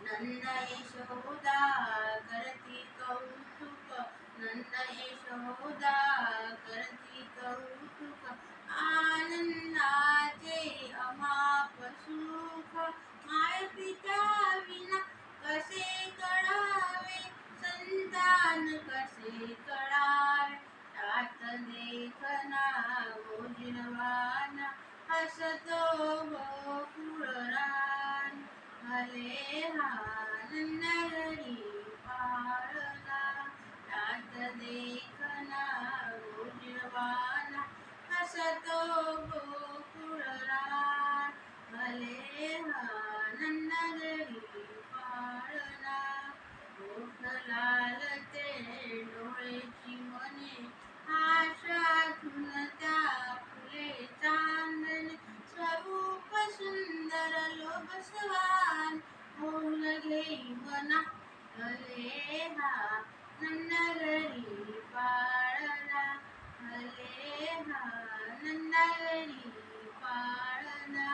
नंद यशोदा करती कौतुक, नंद यशोदा करती कौतुक, आनंदाचे अमाप सुख, माय पिता विना कसे कळावे, संतान कसे कळावे, तात देखना गोजिरवाना, हसतो गोकुळरान, भले हा नंद घरी पाळला, तात देखना गोजिरवाना, हसतो गोकुळरान, भले हा नंद घरी पाळला. ओठ लालते डोळ्याची मने, आशातून त्या फुले चांदणे, स्वरूप सुंदर लोभसवान, होऊन घेई मना, भले हा नंद घरी पाळला, भले हा नंद घरी पाळला.